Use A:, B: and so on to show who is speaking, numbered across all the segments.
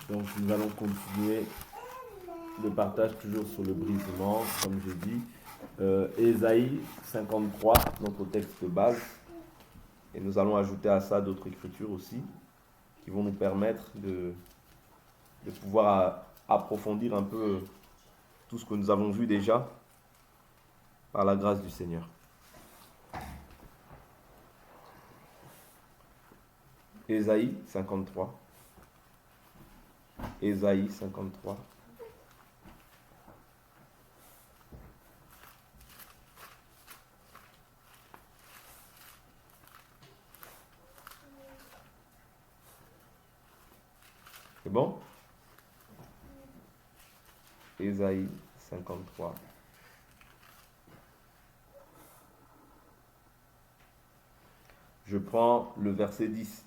A: Donc nous allons continuer le partage toujours sur le brisement, comme je dis. Ésaïe 53, notre texte de base. Et nous allons ajouter à ça d'autres écritures aussi, qui vont nous permettre de pouvoir approfondir un peu tout ce que nous avons vu déjà par la grâce du Seigneur. Ésaïe 53. Ésaïe 53. C'est bon? Ésaïe 53. Je prends le verset 10.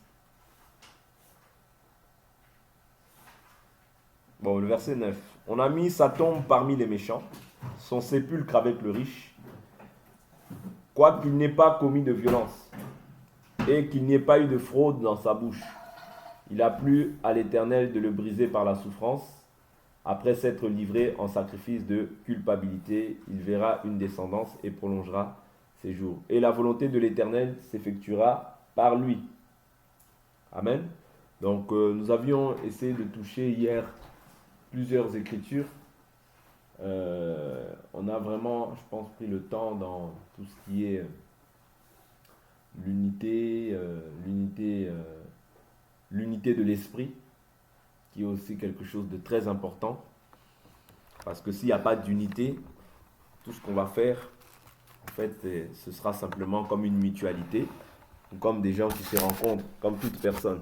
A: Bon, le verset 9. On a mis sa tombe parmi les méchants, son sépulcre avec le riche, quoiqu'il n'ait pas commis de violence et qu'il n'y ait pas eu de fraude dans sa bouche. Il a plu à l'Éternel de le briser par la souffrance. Après s'être livré en sacrifice de culpabilité, il verra une descendance et prolongera ses jours. Et la volonté de l'Éternel s'effectuera par lui. Amen. Donc nous avions essayé de toucher hier plusieurs écritures. On a vraiment, je pense, pris le temps dans tout ce qui est l'unité de l'esprit, qui est aussi quelque chose de très important. Parce que s'il n'y a pas d'unité, tout ce qu'on va faire, en fait, ce sera simplement comme une mutualité, comme des gens qui se rencontrent, comme toute personne.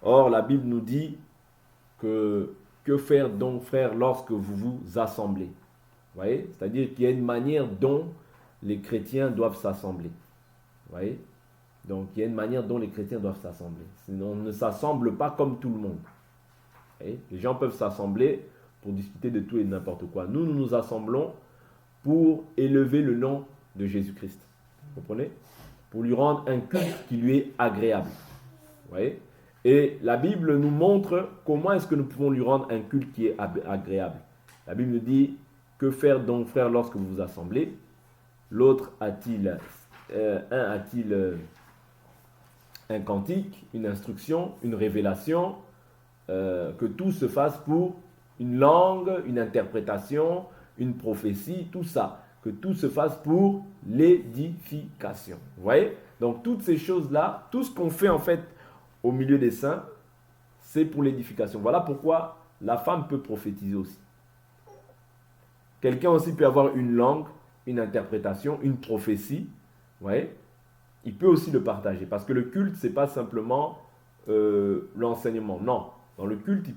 A: Or, la Bible nous dit que faire donc, frères, lorsque vous vous assemblez? Vous voyez? C'est-à-dire qu'il y a une manière dont les chrétiens doivent s'assembler. Vous voyez? Donc, il y a une manière dont les chrétiens doivent s'assembler. Sinon, on ne s'assemble pas comme tout le monde. Vous voyez? Les gens peuvent s'assembler pour discuter de tout et de n'importe quoi. Nous nous assemblons pour élever le nom de Jésus-Christ. Vous comprenez? Pour lui rendre un culte qui lui est agréable. Vous voyez? Et la Bible nous montre comment est-ce que nous pouvons lui rendre un culte qui est agréable. La Bible nous dit, que faire donc, frères, lorsque vous vous assemblez? L'autre a-t-il un cantique, une instruction, une révélation, que tout se fasse pour une langue, une interprétation, une prophétie, tout ça. Que tout se fasse pour l'édification. Vous voyez? Donc toutes ces choses-là, tout ce qu'on fait en fait au milieu des saints, c'est pour l'édification. Voilà pourquoi la femme peut prophétiser aussi. Quelqu'un aussi peut avoir une langue, une interprétation, une prophétie. Vous voyez? Il peut aussi le partager. Parce que le culte, ce n'est pas simplement l'enseignement. Non. Dans le culte,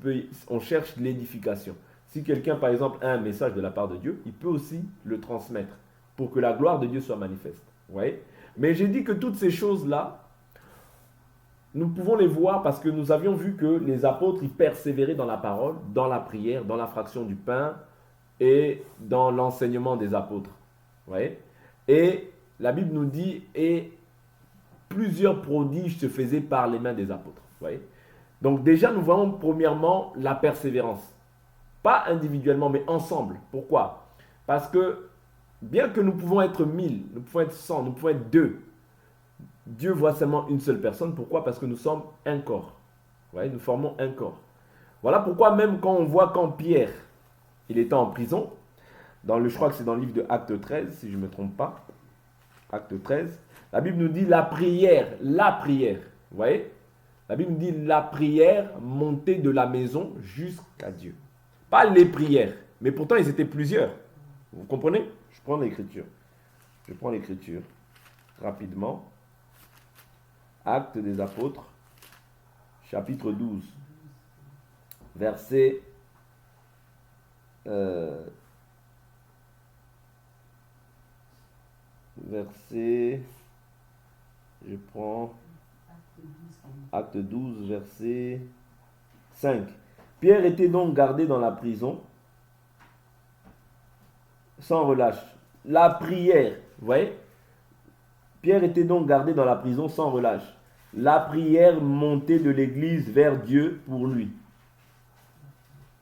A: on cherche l'édification. Si quelqu'un, par exemple, a un message de la part de Dieu, il peut aussi le transmettre pour que la gloire de Dieu soit manifeste. Vous voyez? Mais j'ai dit que toutes ces choses-là, nous pouvons les voir parce que nous avions vu que les apôtres, ils persévéraient dans la parole, dans la prière, dans la fraction du pain et dans l'enseignement des apôtres. Vous voyez? Et la Bible nous dit, et plusieurs prodiges se faisaient par les mains des apôtres. Vous voyez? Donc déjà, nous voyons premièrement la persévérance. Pas individuellement, mais ensemble. Pourquoi? Parce que bien que nous pouvons être 1000, nous pouvons être 100, nous pouvons être 2, Dieu voit seulement une seule personne. Pourquoi? Parce que nous sommes un corps. Vous voyez, nous formons un corps. Voilà pourquoi même quand on voit quand Pierre, il était en prison, je crois que c'est dans le livre de Acte 13, si je ne me trompe pas, Acte 13, la Bible nous dit la prière. Vous voyez? La Bible nous dit la prière montée de la maison jusqu'à Dieu. Pas les prières, mais pourtant ils étaient plusieurs. Vous comprenez? Je prends l'écriture rapidement. Actes des apôtres, chapitre 12, verset je prends Acte 12, verset 5. Pierre était donc gardé dans la prison sans relâche. La prière, vous voyez? Pierre était donc gardé dans la prison sans relâche. La prière montée de l'église vers Dieu pour lui.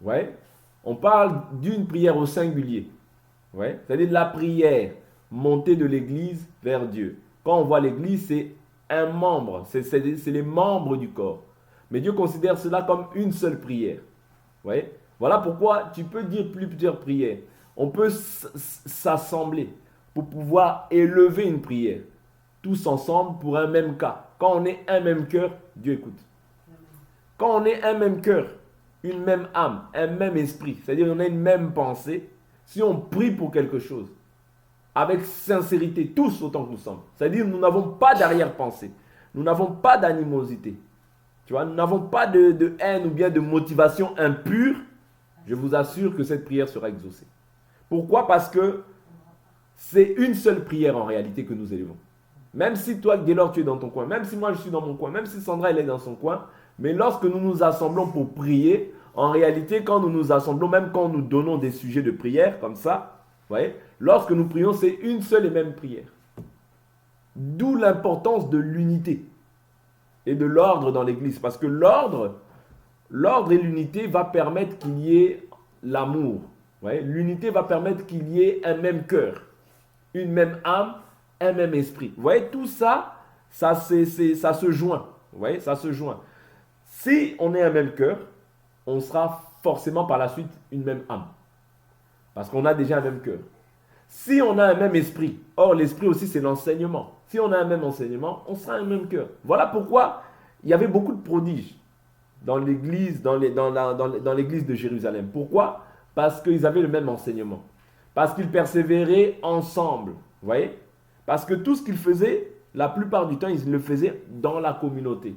A: Ouais. On parle d'une prière au singulier. Ouais. C'est-à-dire de la prière montée de l'Église vers Dieu. Quand on voit l'Église, c'est un membre, c'est les membres du corps. Mais Dieu considère cela comme une seule prière. Ouais. Voilà pourquoi tu peux dire plusieurs prières. On peut s'assembler pour pouvoir élever une prière. Tous ensemble pour un même cas. Quand on est un même cœur, Dieu écoute. Quand on est un même cœur, une même âme, un même esprit, c'est-à-dire on a une même pensée, si on prie pour quelque chose, avec sincérité, tous autant que nous sommes, c'est-à-dire nous n'avons pas d'arrière-pensée, nous n'avons pas d'animosité, tu vois, nous n'avons pas de haine ou bien de motivation impure, je vous assure que cette prière sera exaucée. Pourquoi? Parce que c'est une seule prière en réalité que nous élevons. Même si toi, Gaylor, tu es dans ton coin, même si moi je suis dans mon coin, même si Sandra elle est dans son coin, mais lorsque nous nous assemblons pour prier, en réalité, quand nous nous assemblons, même quand nous donnons des sujets de prière, comme ça, vous voyez, lorsque nous prions, c'est une seule et même prière. D'où l'importance de l'unité et de l'ordre dans l'Église. Parce que l'ordre et l'unité va permettre qu'il y ait l'amour. L'unité va permettre qu'il y ait un même cœur, une même âme, un même esprit. Vous voyez, tout ça, ça se joint. Vous voyez, ça se joint. Si on est un même cœur, on sera forcément par la suite une même âme. Parce qu'on a déjà un même cœur. Si on a un même esprit, or l'esprit aussi c'est l'enseignement. Si on a un même enseignement, on sera un même cœur. Voilà pourquoi il y avait beaucoup de prodiges dans l'église, dans l'église de Jérusalem. Pourquoi? Parce qu'ils avaient le même enseignement. Parce qu'ils persévéraient ensemble. Vous voyez? Parce que tout ce qu'ils faisaient, la plupart du temps, ils le faisaient dans la communauté.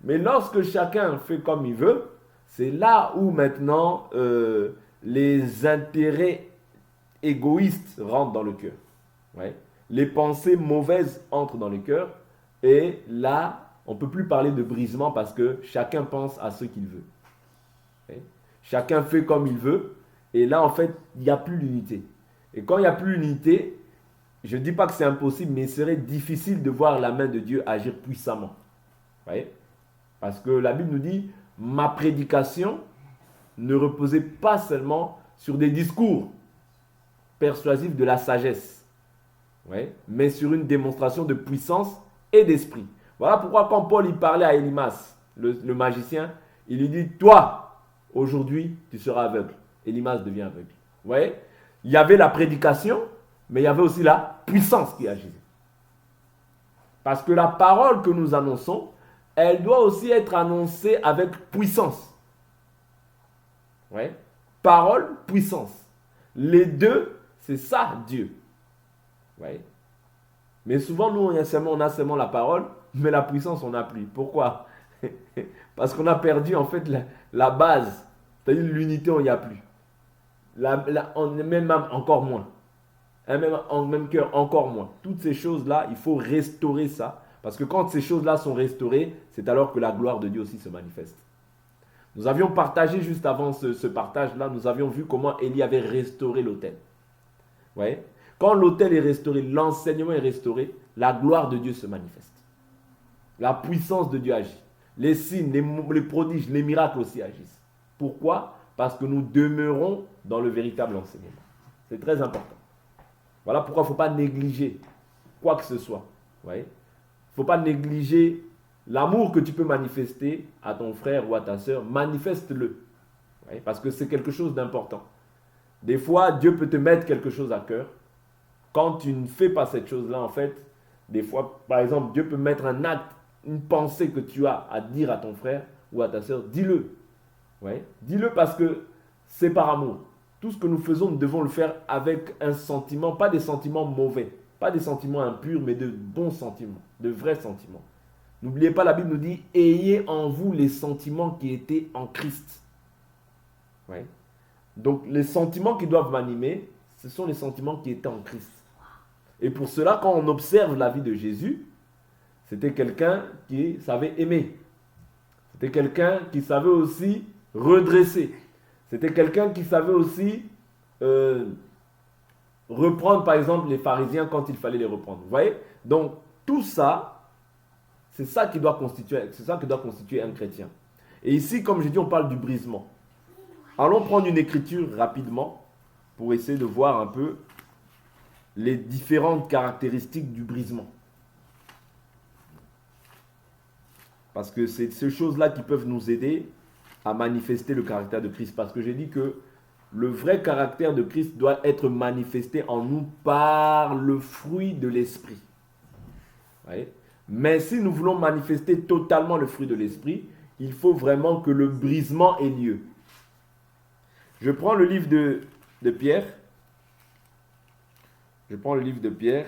A: Mais lorsque chacun fait comme il veut, c'est là où maintenant les intérêts égoïstes rentrent dans le cœur. Ouais. Les pensées mauvaises entrent dans le cœur. Et là, on ne peut plus parler de brisement parce que chacun pense à ce qu'il veut. Ouais. Chacun fait comme il veut. Et là, en fait, il n'y a plus l'unité. Et quand il n'y a plus l'unité, je ne dis pas que c'est impossible, mais il serait difficile de voir la main de Dieu agir puissamment. Ouais. Parce que la Bible nous dit, ma prédication ne reposait pas seulement sur des discours persuasifs de la sagesse, ouais, mais sur une démonstration de puissance et d'esprit. Voilà pourquoi quand Paul il parlait à Élymas, le magicien, il lui dit, toi, aujourd'hui, tu seras aveugle. Élymas devient aveugle. Vous voyez? Il y avait la prédication, mais il y avait aussi la puissance qui agissait. Parce que la parole que nous annonçons, elle doit aussi être annoncée avec puissance. Ouais. Parole, puissance. Les deux, c'est ça, Dieu. Ouais. Mais souvent, nous, on a seulement la parole, mais la puissance, on n'a plus. Pourquoi? Parce qu'on a perdu, en fait, la base. C'est-à-dire l'unité, on n'y a plus. On est même encore moins. Même cœur, encore moins. Toutes ces choses-là, il faut restaurer ça. Parce que quand ces choses-là sont restaurées, c'est alors que la gloire de Dieu aussi se manifeste. Nous avions partagé juste avant ce partage-là, nous avions vu comment Élie avait restauré l'autel. Ouais. Quand l'autel est restauré, l'enseignement est restauré, la gloire de Dieu se manifeste. La puissance de Dieu agit. Les signes, les prodiges, les miracles aussi agissent. Pourquoi? Parce que nous demeurons dans le véritable enseignement. C'est très important. Voilà pourquoi il ne faut pas négliger quoi que ce soit. Ouais. Il ne faut pas négliger l'amour que tu peux manifester à ton frère ou à ta soeur. Manifeste-le. Ouais, parce que c'est quelque chose d'important. Des fois, Dieu peut te mettre quelque chose à cœur. Quand tu ne fais pas cette chose-là, en fait, des fois, par exemple, Dieu peut mettre un acte, une pensée que tu as à dire à ton frère ou à ta soeur. Dis-le. Ouais. Dis-le parce que c'est par amour. Tout ce que nous faisons, nous devons le faire avec un sentiment, pas des sentiments mauvais, pas des sentiments impurs, mais de bons sentiments, de vrais sentiments. N'oubliez pas, la Bible nous dit, ayez en vous les sentiments qui étaient en Christ. Ouais. Donc, les sentiments qui doivent m'animer, ce sont les sentiments qui étaient en Christ. Et pour cela, quand on observe la vie de Jésus, c'était quelqu'un qui savait aimer. C'était quelqu'un qui savait aussi redresser. C'était quelqu'un qui savait aussi reprendre, par exemple, les pharisiens quand il fallait les reprendre. Vous voyez? Donc, tout ça, c'est ça qui doit constituer un chrétien. Et ici, comme j'ai dit, on parle du brisement. Allons prendre une écriture rapidement pour essayer de voir un peu les différentes caractéristiques du brisement. Parce que c'est ces choses-là qui peuvent nous aider à manifester le caractère de Christ. Parce que j'ai dit que le vrai caractère de Christ doit être manifesté en nous par le fruit de l'esprit. Mais si nous voulons manifester totalement le fruit de l'esprit, il faut vraiment que le brisement ait lieu. Je prends le livre de Pierre. Je prends le livre de Pierre.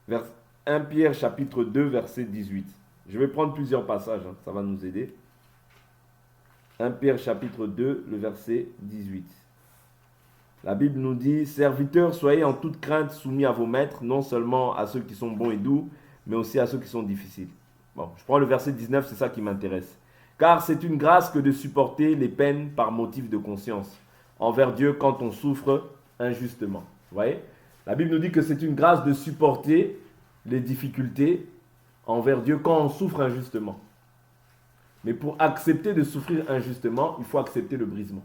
A: Vers 1 Pierre chapitre 2 verset 18. Je vais prendre plusieurs passages, ça va nous aider. 1 Pierre chapitre 2, le verset 18. La Bible nous dit, « Serviteurs, soyez en toute crainte soumis à vos maîtres, non seulement à ceux qui sont bons et doux, mais aussi à ceux qui sont difficiles. » Bon, je prends le verset 19, c'est ça qui m'intéresse. « Car c'est une grâce que de supporter les peines par motif de conscience envers Dieu quand on souffre injustement. » Vous voyez? La Bible nous dit que c'est une grâce de supporter les difficultés envers Dieu quand on souffre injustement. Mais pour accepter de souffrir injustement, il faut accepter le brisement.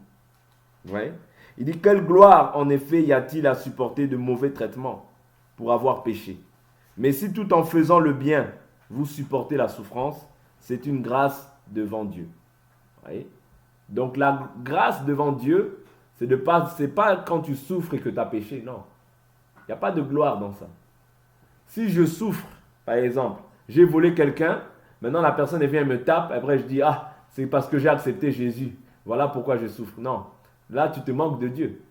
A: Vous voyez? Il dit, quelle gloire en effet y a-t-il à supporter de mauvais traitements pour avoir péché? Mais si tout en faisant le bien, vous supportez la souffrance, c'est une grâce devant Dieu. Vous voyez? Donc la grâce devant Dieu, c'est pas quand tu souffres et que tu as péché, non. Il n'y a pas de gloire dans ça. Si je souffre, par exemple, j'ai volé quelqu'un, maintenant la personne vient et me tape, après je dis, ah, c'est parce que j'ai accepté Jésus. Voilà pourquoi je souffre. Non, là tu te manques de Dieu.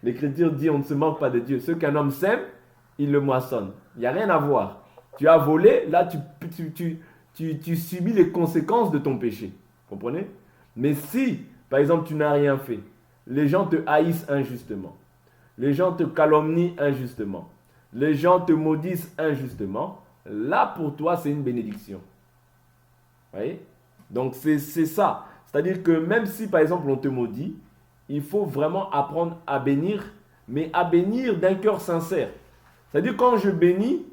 A: L'Écriture dit, on ne se manque pas de Dieu. Ce qu'un homme sème, il le moissonne. Il n'y a rien à voir. Tu as volé, là tu subis les conséquences de ton péché. Comprenez? Mais si, par exemple, tu n'as rien fait, les gens te haïssent injustement, les gens te calomnient injustement, les gens te maudissent injustement, là pour toi c'est une bénédiction. Vous voyez? Donc c'est ça. C'est-à-dire que même si par exemple on te maudit, il faut vraiment apprendre à bénir, mais à bénir d'un cœur sincère. C'est-à-dire quand je bénis,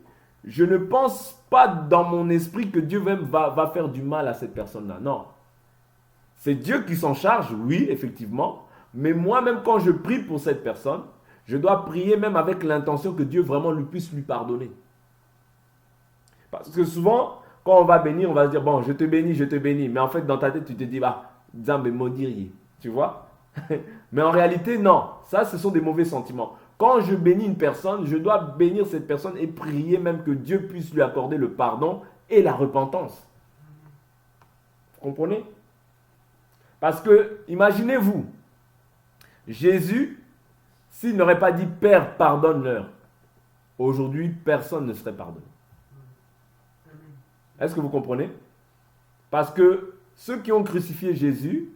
A: je ne pense pas dans mon esprit que Dieu même va faire du mal à cette personne-là. Non. C'est Dieu qui s'en charge, oui, effectivement. Mais moi-même, quand je prie pour cette personne, je dois prier même avec l'intention que Dieu vraiment puisse lui pardonner. Parce que souvent, quand on va bénir, on va se dire, bon, je te bénis. Mais en fait, dans ta tête, tu te dis, bah, Nzambe maudirier. Tu vois? Mais en réalité, non. Ça, ce sont des mauvais sentiments. Quand je bénis une personne, je dois bénir cette personne et prier même que Dieu puisse lui accorder le pardon et la repentance. Vous comprenez? Parce que, imaginez-vous, Jésus, s'il n'aurait pas dit « Père, pardonne-leur », aujourd'hui, personne ne serait pardonné. Est-ce que vous comprenez? Parce que ceux qui ont crucifié Jésus,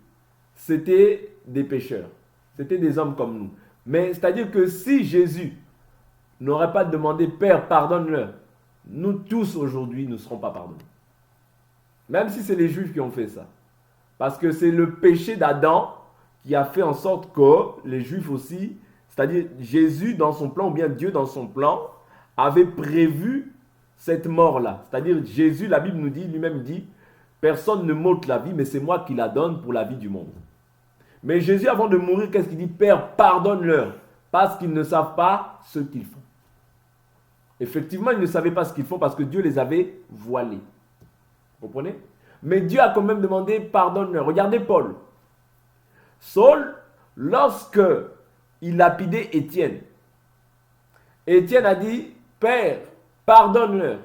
A: c'était des pécheurs. C'était des hommes comme nous. Mais c'est-à-dire que si Jésus n'aurait pas demandé « Père, pardonne-leur », nous tous aujourd'hui ne serons pas pardonnés. Même si c'est les Juifs qui ont fait ça. Parce que c'est le péché d'Adam qui a fait en sorte que les Juifs aussi, c'est-à-dire Jésus dans son plan, ou bien Dieu dans son plan, avait prévu cette mort-là. C'est-à-dire Jésus, la Bible nous dit, lui-même dit, personne ne m'ôte la vie, mais c'est moi qui la donne pour la vie du monde. Mais Jésus, avant de mourir, qu'est-ce qu'il dit? Père, pardonne-leur, parce qu'ils ne savent pas ce qu'ils font. Effectivement, ils ne savaient pas ce qu'ils font parce que Dieu les avait voilés. Vous comprenez? Mais Dieu a quand même demandé pardonne-leur. Regardez Paul. Saul, lorsque il lapidait Étienne, Étienne a dit, Père, pardonne-leur.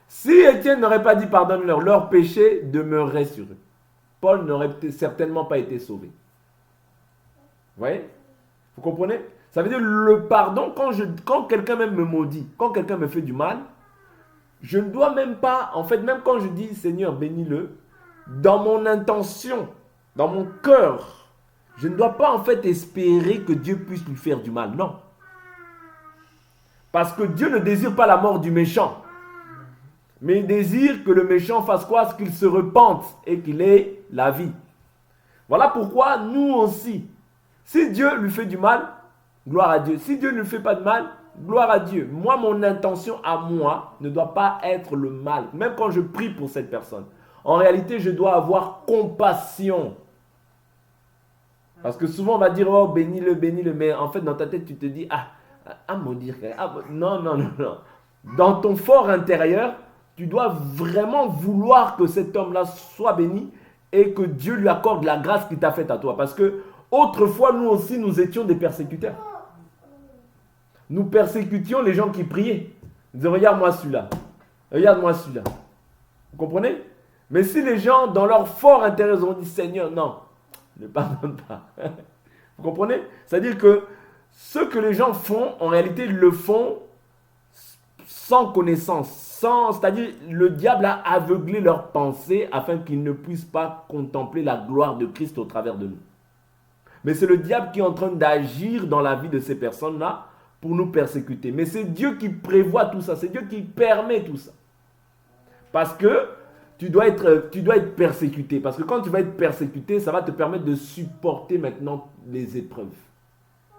A: Si Étienne n'aurait pas dit pardonne-leur, leur péché demeurerait sur eux. Paul n'aurait certainement pas été sauvé. Vous voyez? Vous comprenez? Ça veut dire le pardon, quand quelqu'un même me maudit, quand quelqu'un me fait du mal, je ne dois même pas, en fait, même quand je dis Seigneur, bénis-le, dans mon intention, dans mon cœur, je ne dois pas en fait espérer que Dieu puisse lui faire du mal. Non. Parce que Dieu ne désire pas la mort du méchant. Mais il désire que le méchant fasse quoi? Qu'il se repente et qu'il ait la vie. Voilà pourquoi nous aussi, si Dieu lui fait du mal, gloire à Dieu. Si Dieu ne lui fait pas de mal, Gloire à Dieu. Moi, mon intention à moi ne doit pas être le mal. Même quand je prie pour cette personne. En réalité, je dois avoir compassion. Parce que souvent, on va dire, oh, bénis-le, bénis-le. Mais en fait, dans ta tête, tu te dis, maudire. Non, non, non, non. Dans ton fort intérieur, tu dois vraiment vouloir que cet homme-là soit béni et que Dieu lui accorde la grâce qu'il t'a faite à toi. Parce que autrefois, nous aussi, nous étions des persécuteurs. Nous persécutions les gens qui priaient. Ils disaient, regarde-moi celui-là. Regarde-moi celui-là. Vous comprenez? Mais si les gens, dans leur fort intérieur, ont dit, Seigneur, non, ne pardonne pas. Vous comprenez? C'est-à-dire que ce que les gens font, en réalité, ils le font sans connaissance. C'est-à-dire, le diable a aveuglé leurs pensées afin qu'ils ne puissent pas contempler la gloire de Christ au travers de nous. Mais c'est le diable qui est en train d'agir dans la vie de ces personnes-là pour nous persécuter. Mais c'est Dieu qui prévoit tout ça. C'est Dieu qui permet tout ça. Parce que tu dois être persécuté. Parce que quand tu vas être persécuté, ça va te permettre de supporter maintenant les épreuves.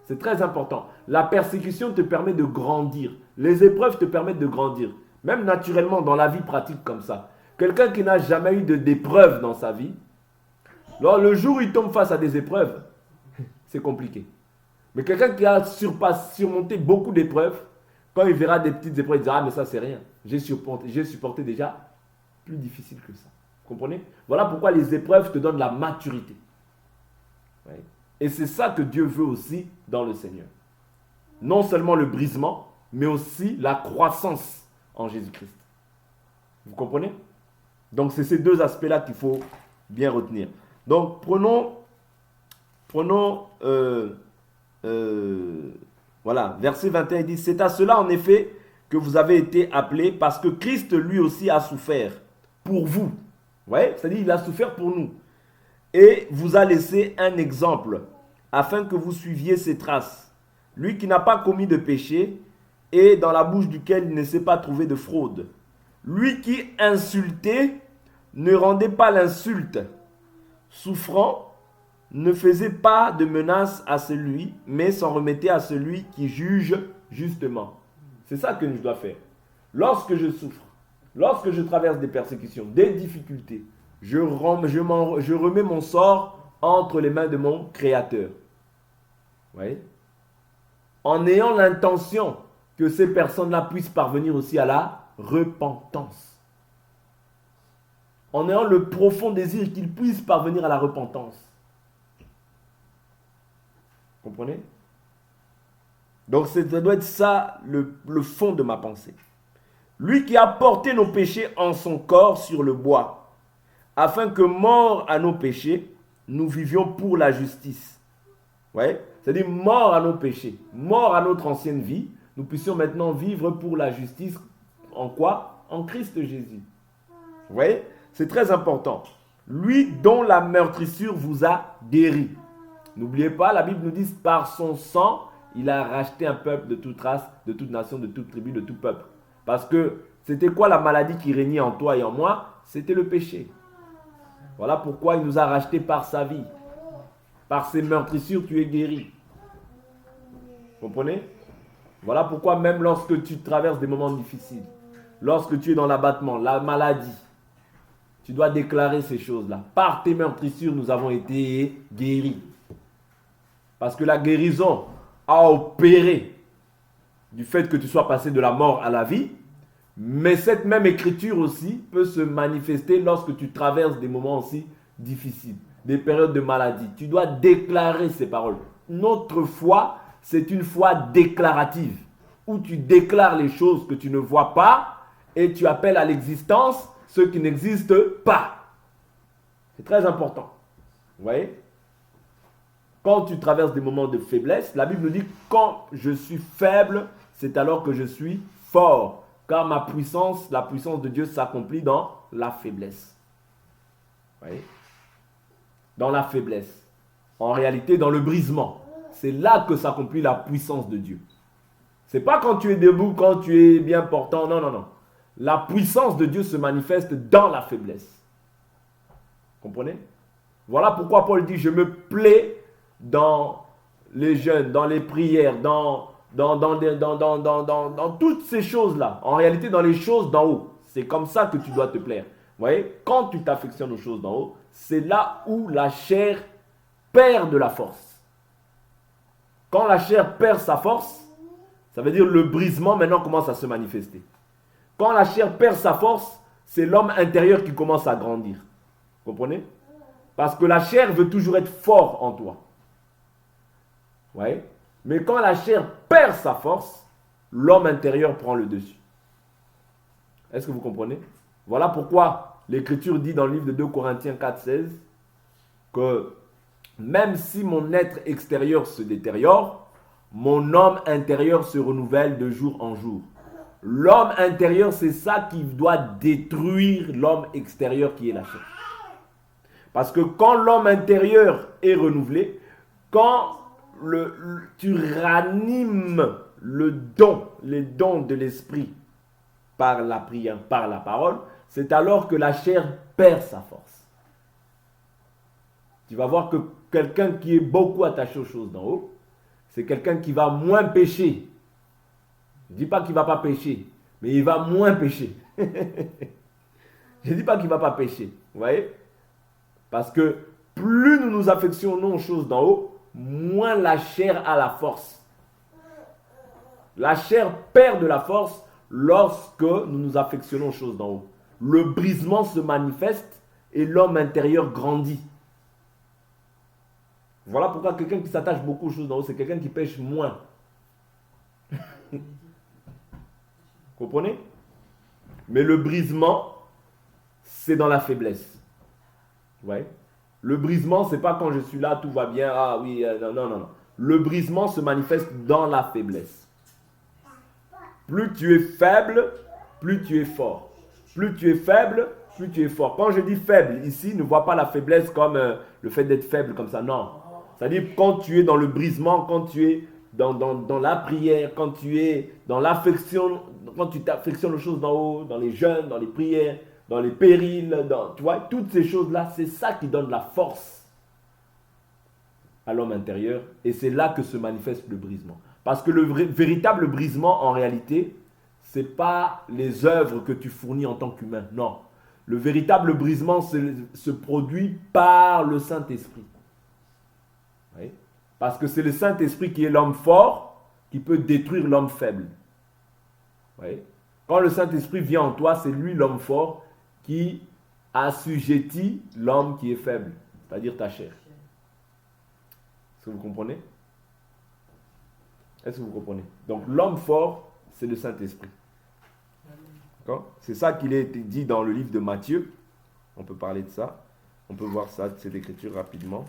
A: C'est très important. La persécution te permet de grandir. Les épreuves te permettent de grandir. Même naturellement dans la vie pratique comme ça. Quelqu'un qui n'a jamais eu d'épreuves dans sa vie, le jour où il tombe face à des épreuves, c'est compliqué. Mais quelqu'un qui a surmonté beaucoup d'épreuves, quand il verra des petites épreuves, il dira, mais ça c'est rien. J'ai supporté déjà plus difficile que ça. Vous comprenez? Voilà pourquoi les épreuves te donnent la maturité. Oui. Et c'est ça que Dieu veut aussi dans le Seigneur. Non seulement le brisement, mais aussi la croissance en Jésus-Christ. Vous comprenez? Donc c'est ces deux aspects-là qu'il faut bien retenir. Donc prenons voilà, verset 21, il dit, c'est à cela en effet que vous avez été appelés, parce que Christ lui aussi a souffert pour vous. Ouais, c'est-à-dire il a souffert pour nous. Et vous a laissé un exemple, afin que vous suiviez ses traces. Lui qui n'a pas commis de péché, et dans la bouche duquel il ne s'est pas trouvé de fraude. Lui qui insultait, ne rendait pas l'insulte. Souffrant, ne faisait pas de menace à celui, mais s'en remettait à celui qui juge justement. C'est ça que je dois faire. Lorsque je souffre, lorsque je traverse des persécutions, des difficultés, je remets mon sort entre les mains de mon Créateur. Vous voyez? En ayant l'intention que ces personnes-là puissent parvenir aussi à la repentance. En ayant le profond désir qu'ils puissent parvenir à la repentance. Comprenez? Donc ça doit être ça le fond de ma pensée. Lui qui a porté nos péchés en son corps sur le bois, afin que morts à nos péchés, nous vivions pour la justice. Ouais? C'est-à-dire morts à nos péchés, morts à notre ancienne vie, nous puissions maintenant vivre pour la justice. En quoi? En Christ Jésus. Vous voyez? C'est très important. Lui dont la meurtrissure vous a guéri. N'oubliez pas, la Bible nous dit, par son sang, il a racheté un peuple de toute race, de toute nation, de toute tribu, de tout peuple. Parce que c'était quoi la maladie qui régnait en toi et en moi? C'était le péché. Voilà pourquoi il nous a rachetés par sa vie. Par ses meurtrissures, tu es guéri. Vous comprenez? Voilà pourquoi même lorsque tu traverses des moments difficiles, lorsque tu es dans l'abattement, la maladie, tu dois déclarer ces choses-là. Par tes meurtrissures, nous avons été guéris. Parce que la guérison a opéré du fait que tu sois passé de la mort à la vie. Mais cette même écriture aussi peut se manifester lorsque tu traverses des moments aussi difficiles, des périodes de maladie. Tu dois déclarer ces paroles. Notre foi, c'est une foi déclarative, où tu déclares les choses que tu ne vois pas et tu appelles à l'existence ce qui n'existe pas. C'est très important. Vous voyez? Quand tu traverses des moments de faiblesse, la Bible nous dit, quand je suis faible, c'est alors que je suis fort. Car ma puissance, la puissance de Dieu s'accomplit dans la faiblesse. Vous voyez? Dans la faiblesse. En réalité, dans le brisement. C'est là que s'accomplit la puissance de Dieu. Ce n'est pas quand tu es debout, quand tu es bien portant. Non, non, non. La puissance de Dieu se manifeste dans la faiblesse. Comprenez? Voilà pourquoi Paul dit, je me plais dans les jeûnes, dans les prières, dans dans toutes ces choses-là. En réalité, dans les choses d'en haut. C'est comme ça que tu dois te plaire. Vous voyez, quand tu t'affectionnes aux choses d'en haut, c'est là où la chair perd de la force. Quand la chair perd sa force, ça veut dire le brisement maintenant commence à se manifester. Quand la chair perd sa force, c'est l'homme intérieur qui commence à grandir. Vous comprenez? Parce que la chair veut toujours être fort en toi. Vous voyez? Mais quand la chair perd sa force, l'homme intérieur prend le dessus. Est-ce que vous comprenez? Voilà pourquoi l'Écriture dit dans le livre de 2 Corinthiens 4,16 que même si mon être extérieur se détériore, mon homme intérieur se renouvelle de jour en jour. L'homme intérieur, c'est ça qui doit détruire l'homme extérieur qui est la chair. Parce que quand l'homme intérieur est renouvelé, quand tu ranimes les dons de l'esprit par la prière, par la parole, c'est alors que la chair perd sa force. Tu vas voir que quelqu'un qui est beaucoup attaché aux choses d'en haut, c'est quelqu'un qui va moins pécher. Je ne dis pas qu'il ne va pas pécher, mais il va moins pécher. Je ne dis pas qu'il ne va pas pécher. Vous voyez? Parce que plus nous nous affectionnons aux choses d'en haut, moins la chair a la force. La chair perd de la force lorsque nous nous affectionnons aux choses d'en haut. Le brisement se manifeste et l'homme intérieur grandit. Voilà pourquoi quelqu'un qui s'attache beaucoup aux choses d'en haut, c'est quelqu'un qui pêche moins. Comprenez? Mais le brisement, c'est dans la faiblesse. Ouais. Le brisement, c'est pas quand je suis là, tout va bien. Ah oui, non. Le brisement se manifeste dans la faiblesse. Plus tu es faible, plus tu es fort. Plus tu es faible, plus tu es fort. Quand je dis faible, ici, ne vois pas la faiblesse comme le fait d'être faible comme ça. Non. C'est-à-dire quand tu es dans le brisement, quand tu es dans la prière, quand tu es dans l'affection, quand tu t'affectionnes aux choses d'en haut, dans les jeûnes, dans les prières, dans les périls, tu vois, toutes ces choses-là, c'est ça qui donne la force à l'homme intérieur. Et c'est là que se manifeste le brisement. Parce que le véritable brisement, en réalité, ce n'est pas les œuvres que tu fournis en tant qu'humain. Non. Le véritable brisement se produit par le Saint-Esprit. Oui. Parce que c'est le Saint-Esprit qui est l'homme fort, qui peut détruire l'homme faible. Oui. Quand le Saint-Esprit vient en toi, c'est lui l'homme fort qui assujettit l'homme qui est faible, c'est-à-dire ta chair. Est-ce que vous comprenez? Est-ce que vous comprenez? Donc l'homme fort, c'est le Saint-Esprit. D'accord? C'est ça qu'il est dit dans le livre de Matthieu. On peut parler de ça. On peut voir ça, cette écriture rapidement.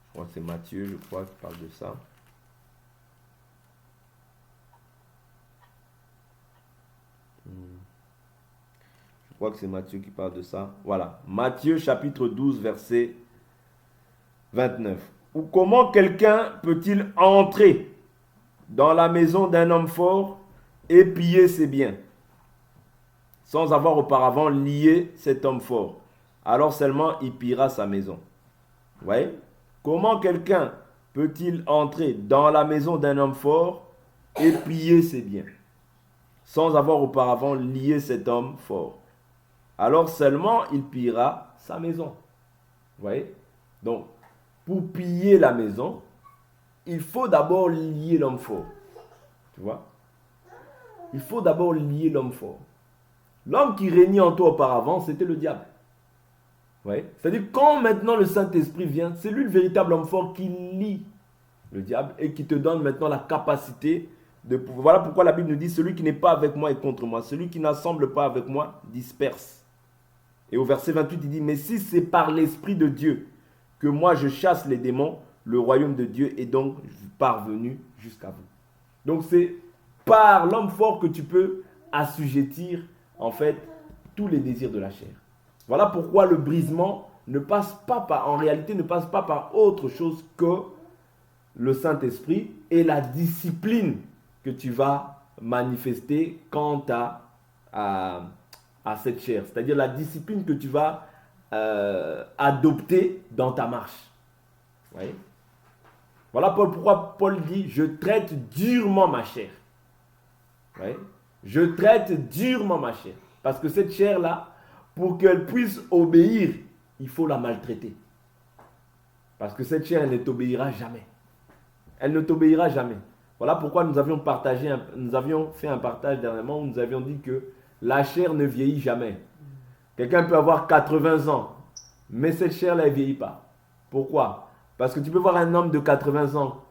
A: Je crois que c'est Matthieu, je crois, qui parle de ça. Je crois que c'est Matthieu qui parle de ça. Voilà. Matthieu chapitre 12, verset 29. Ou comment quelqu'un peut-il entrer dans la maison d'un homme fort et piller ses biens, sans avoir auparavant lié cet homme fort? Alors seulement il pillera sa maison. Vous voyez? Comment quelqu'un peut-il entrer dans la maison d'un homme fort et piller ses biens, sans avoir auparavant lié cet homme fort? Alors seulement il pillera sa maison. Vous voyez? Donc, pour piller la maison, il faut d'abord lier l'homme fort. Tu vois? Il faut d'abord lier l'homme fort. L'homme qui régnait en toi auparavant, c'était le diable. Ouais. C'est-à-dire, quand maintenant le Saint-Esprit vient, c'est lui le véritable homme fort qui lie le diable et qui te donne maintenant la capacité de pouvoir. Voilà pourquoi la Bible nous dit, celui qui n'est pas avec moi est contre moi. Celui qui n'assemble pas avec moi disperse. Et au verset 28, il dit, mais si c'est par l'Esprit de Dieu que moi je chasse les démons, le royaume de Dieu est donc parvenu jusqu'à vous. Donc c'est par l'homme fort que tu peux assujettir en fait tous les désirs de la chair. Voilà pourquoi le brisement ne passe pas par, en réalité ne passe pas par autre chose que le Saint-Esprit et la discipline que tu vas manifester quant à cette chair. C'est-à-dire la discipline que tu vas adopter dans ta marche. Vous voyez? Voilà pourquoi Paul dit, je traite durement ma chair. Ouais. Je traite durement ma chair. Parce que cette chair-là, pour qu'elle puisse obéir, il faut la maltraiter. Parce que cette chair, elle ne t'obéira jamais. Elle ne t'obéira jamais. Voilà pourquoi nous avions fait un partage dernièrement où nous avions dit que la chair ne vieillit jamais. Quelqu'un peut avoir 80 ans, mais cette chair-là, elle ne vieillit pas. Pourquoi? Parce que tu peux voir un homme de 80 ans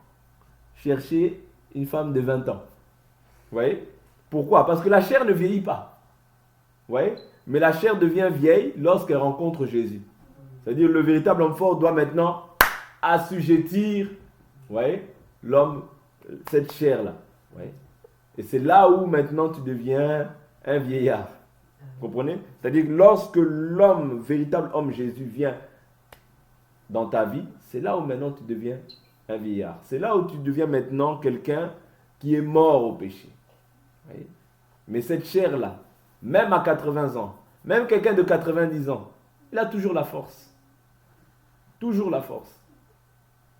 A: chercher une femme de 20 ans. Vous voyez? Pourquoi? Parce que la chair ne vieillit pas. Vous voyez? Mais la chair devient vieille lorsqu'elle rencontre Jésus. C'est-à-dire le véritable homme fort doit maintenant assujettir, vous voyez, l'homme, cette chair-là. Vous voyez? Et c'est là où maintenant tu deviens un vieillard. Vous comprenez? C'est-à-dire que lorsque l'homme, véritable homme Jésus vient dans ta vie, c'est là où maintenant tu deviens un vieillard. C'est là où tu deviens maintenant quelqu'un qui est mort au péché. Vous voyez? Mais cette chair-là, même à 80 ans, même quelqu'un de 90 ans, il a toujours la force. Toujours la force.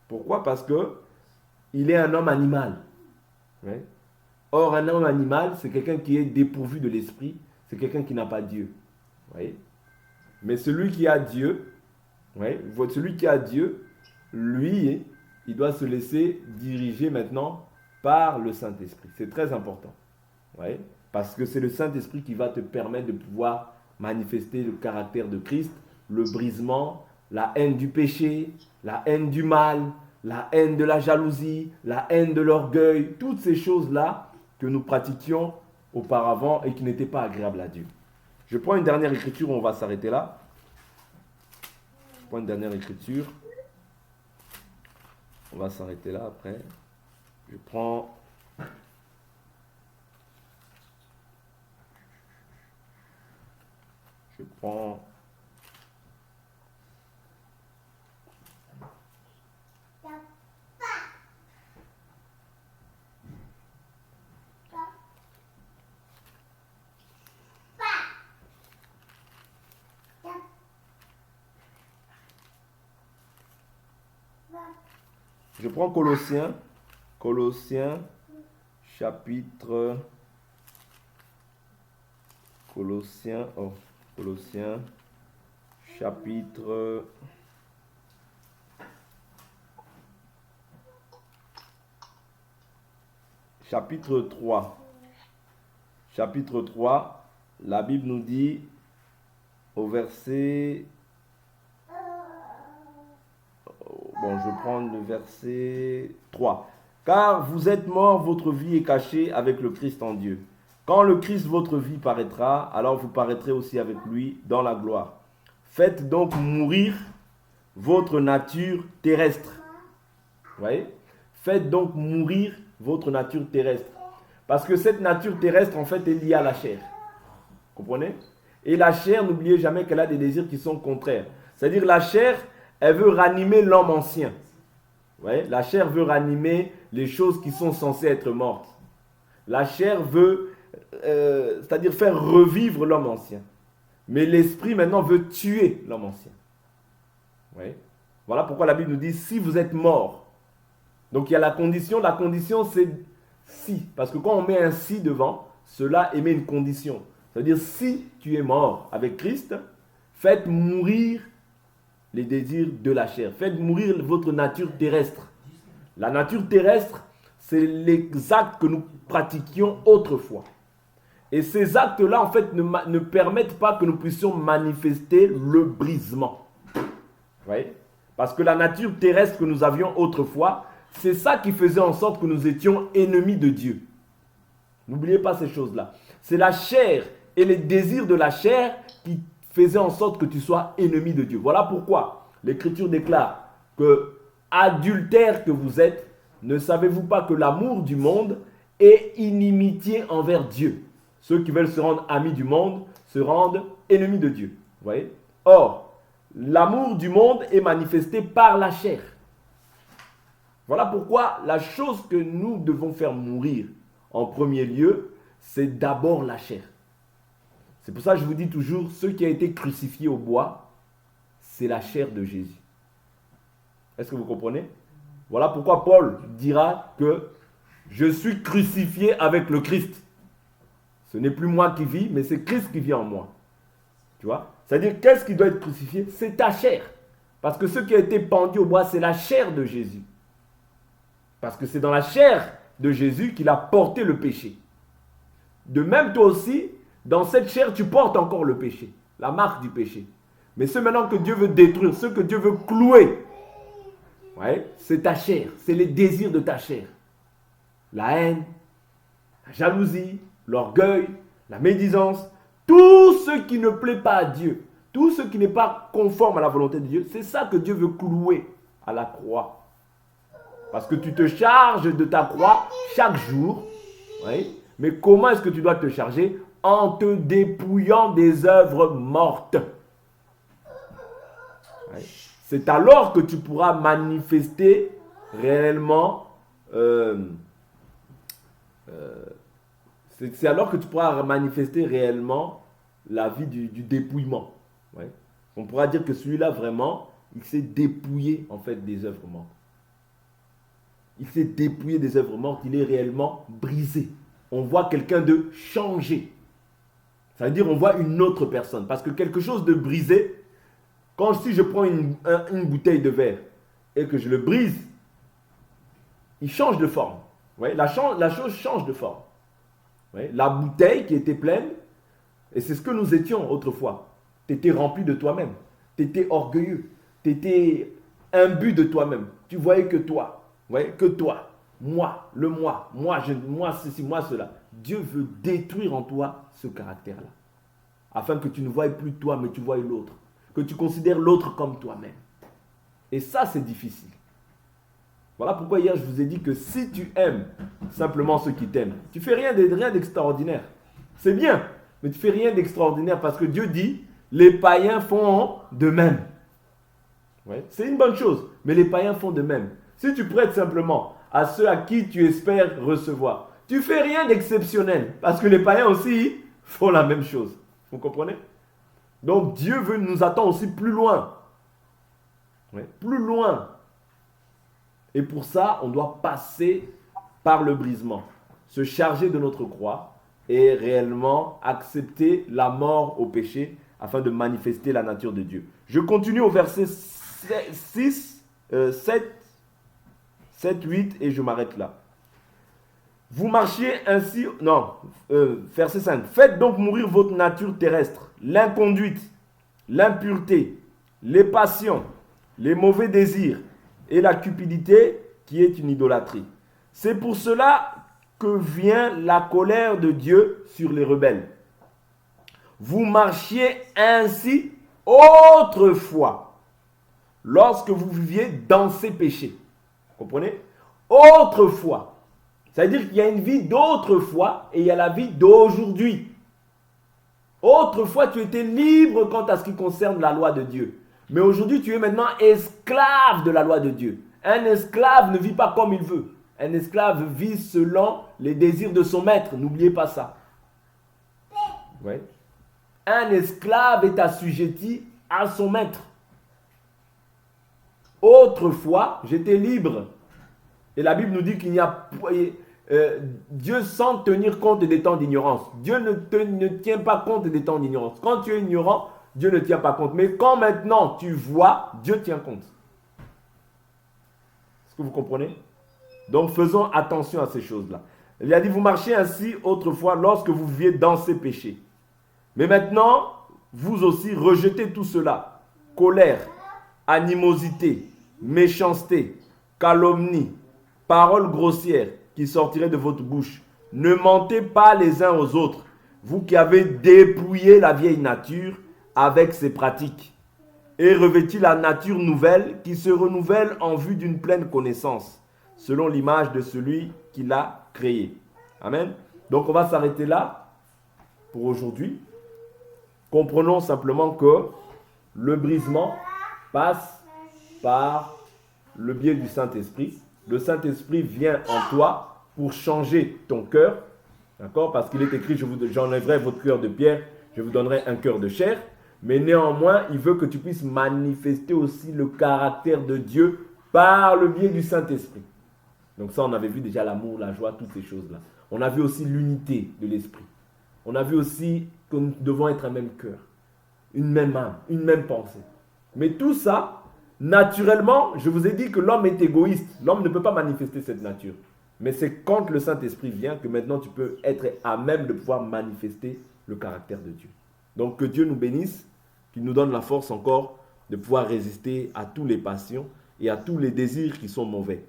A: Pourquoi? Parce que il est un homme animal. Oui. Or, un homme animal, c'est quelqu'un qui est dépourvu de l'esprit. C'est quelqu'un qui n'a pas Dieu. Oui. Mais celui qui a Dieu, oui, celui qui a Dieu, lui, il doit se laisser diriger maintenant par le Saint-Esprit. C'est très important. Oui. Parce que c'est le Saint-Esprit qui va te permettre de pouvoir manifester le caractère de Christ, le brisement, la haine du péché, la haine du mal, la haine de la jalousie, la haine de l'orgueil, toutes ces choses-là que nous pratiquions auparavant et qui n'étaient pas agréables à Dieu. Je prends une dernière écriture, on va s'arrêter là. Je prends une dernière écriture. On va s'arrêter là après. Je prends... Je prends Colossiens chapitre chapitre 3. Chapitre 3, la Bible nous dit au verset... Bon, je prends le verset 3. Car vous êtes morts, votre vie est cachée avec le Christ en Dieu. Quand le Christ, votre vie, paraîtra, alors vous paraîtrez aussi avec lui dans la gloire. Faites donc mourir votre nature terrestre. Vous voyez? Faites donc mourir votre nature terrestre. Parce que cette nature terrestre, en fait, est liée à la chair. Vous comprenez? Et la chair, n'oubliez jamais qu'elle a des désirs qui sont contraires. C'est-à-dire la chair, elle veut ranimer l'homme ancien. Vous voyez? La chair veut ranimer les choses qui sont censées être mortes. La chair veut, c'est-à-dire faire revivre l'homme ancien. Mais l'esprit maintenant veut tuer l'homme ancien. Vous voyez? Voilà pourquoi la Bible nous dit, si vous êtes mort. Donc il y a la condition c'est si. Parce que quand on met un si devant, cela émet une condition. C'est-à-dire si tu es mort avec Christ, faites mourir les désirs de la chair. Faites mourir votre nature terrestre. La nature terrestre, c'est les actes que nous pratiquions autrefois. Et ces actes-là, en fait, ne permettent pas que nous puissions manifester le brisement. Vous voyez? Parce que la nature terrestre que nous avions autrefois, c'est ça qui faisait en sorte que nous étions ennemis de Dieu. N'oubliez pas ces choses-là. C'est la chair et les désirs de la chair qui faisaient en sorte que tu sois ennemi de Dieu. Voilà pourquoi l'Écriture déclare que, adultères que vous êtes, ne savez-vous pas que l'amour du monde est inimitié envers Dieu? Ceux qui veulent se rendre amis du monde se rendent ennemis de Dieu. Vous voyez? Or, l'amour du monde est manifesté par la chair. Voilà pourquoi la chose que nous devons faire mourir en premier lieu, c'est d'abord la chair. C'est pour ça que je vous dis toujours, ce qui a été crucifié au bois, c'est la chair de Jésus. Est-ce que vous comprenez? Voilà pourquoi Paul dira que je suis crucifié avec le Christ. Ce n'est plus moi qui vis, mais c'est Christ qui vit en moi. Tu vois? C'est-à-dire, qu'est-ce qui doit être crucifié? C'est ta chair. Parce que ce qui a été pendu au bois, c'est la chair de Jésus. Parce que c'est dans la chair de Jésus qu'il a porté le péché. De même, toi aussi, dans cette chair, tu portes encore le péché, la marque du péché. Mais ce maintenant que Dieu veut détruire, ce que Dieu veut clouer, ouais, c'est ta chair, c'est les désirs de ta chair. La haine, la jalousie, l'orgueil, la médisance, tout ce qui ne plaît pas à Dieu, tout ce qui n'est pas conforme à la volonté de Dieu, c'est ça que Dieu veut clouer à la croix. Parce que tu te charges de ta croix chaque jour. Oui. Mais comment est-ce que tu dois te charger? En te dépouillant des œuvres mortes. Oui. C'est alors que tu pourras manifester réellement... c'est alors que tu pourras manifester réellement la vie du dépouillement. Ouais. On pourra dire que celui-là, vraiment, il s'est dépouillé en fait des œuvres mortes. Il s'est dépouillé des œuvres mortes, il est réellement brisé. On voit quelqu'un de changé. Ça veut dire on voit une autre personne. Parce que quelque chose de brisé, si je prends une bouteille de verre et que je le brise, il change de forme. Ouais, la chose change de forme. Ouais, la bouteille qui était pleine, et c'est ce que nous étions autrefois. Tu étais rempli de toi-même. Tu étais orgueilleux. Tu étais imbu de toi-même. Tu voyais que toi. Ouais, que toi. Moi, moi, ceci, moi, cela. Dieu veut détruire en toi ce caractère-là. Afin que tu ne voies plus toi, mais tu voies l'autre. Que tu considères l'autre comme toi-même. Et ça, c'est difficile. Voilà pourquoi hier, je vous ai dit que si tu aimes simplement ceux qui t'aiment, tu ne fais rien d'extraordinaire. C'est bien, mais tu ne fais rien d'extraordinaire parce que Dieu dit, les païens font de même. Ouais, c'est une bonne chose, mais les païens font de même. Si tu prêtes simplement à ceux à qui tu espères recevoir, tu ne fais rien d'exceptionnel parce que les païens aussi font la même chose. Vous comprenez? Donc Dieu nous attend aussi plus loin. Ouais, plus loin. Et pour ça, on doit passer par le brisement, se charger de notre croix et réellement accepter la mort au péché afin de manifester la nature de Dieu. Je continue au verset 7, 8 et je m'arrête là. Vous marchiez ainsi, verset 5. Faites donc mourir votre nature terrestre, l'inconduite, l'impureté, les passions, les mauvais désirs, et la cupidité qui est une idolâtrie. C'est pour cela que vient la colère de Dieu sur les rebelles. Vous marchiez ainsi autrefois, lorsque vous viviez dans ces péchés. Vous comprenez? Autrefois. C'est-à-dire qu'il y a une vie d'autrefois et il y a la vie d'aujourd'hui. Autrefois, tu étais libre quant à ce qui concerne la loi de Dieu. Mais aujourd'hui, tu es maintenant esclave de la loi de Dieu. Un esclave ne vit pas comme il veut. Un esclave vit selon les désirs de son maître. N'oubliez pas ça. Ouais. Un esclave est assujetti à son maître. Autrefois, j'étais libre. Et la Bible nous dit qu'il n'y a... Dieu sans tenir compte des temps d'ignorance. Dieu ne tient pas compte des temps d'ignorance. Quand tu es ignorant, Dieu ne tient pas compte. Mais quand maintenant tu vois, Dieu tient compte. Est-ce que vous comprenez? Donc faisons attention à ces choses-là. Il a dit, vous marchiez ainsi autrefois lorsque vous viviez dans ces péchés. Mais maintenant, vous aussi rejetez tout cela. Colère, animosité, méchanceté, calomnie, paroles grossières qui sortiraient de votre bouche. Ne mentez pas les uns aux autres, vous qui avez dépouillé la vieille nature avec ses pratiques, et revêtis la nature nouvelle qui se renouvelle en vue d'une pleine connaissance, selon l'image de celui qui l'a créé. Amen. Donc on va s'arrêter là pour aujourd'hui. Comprenons simplement que le brisement passe par le biais du Saint-Esprit. Le Saint-Esprit vient en toi pour changer ton cœur. D'accord? Parce qu'il est écrit, j'enlèverai votre cœur de pierre, je vous donnerai un cœur de chair. Mais néanmoins, il veut que tu puisses manifester aussi le caractère de Dieu par le biais du Saint-Esprit. Donc ça, on avait vu déjà l'amour, la joie, toutes ces choses-là. On a vu aussi l'unité de l'esprit. On a vu aussi que nous devons être un même cœur, une même âme, une même pensée. Mais tout ça, naturellement, je vous ai dit que l'homme est égoïste. L'homme ne peut pas manifester cette nature. Mais c'est quand le Saint-Esprit vient que maintenant tu peux être à même de pouvoir manifester le caractère de Dieu. Donc que Dieu nous bénisse, qu'il nous donne la force encore de pouvoir résister à toutes les passions et à tous les désirs qui sont mauvais.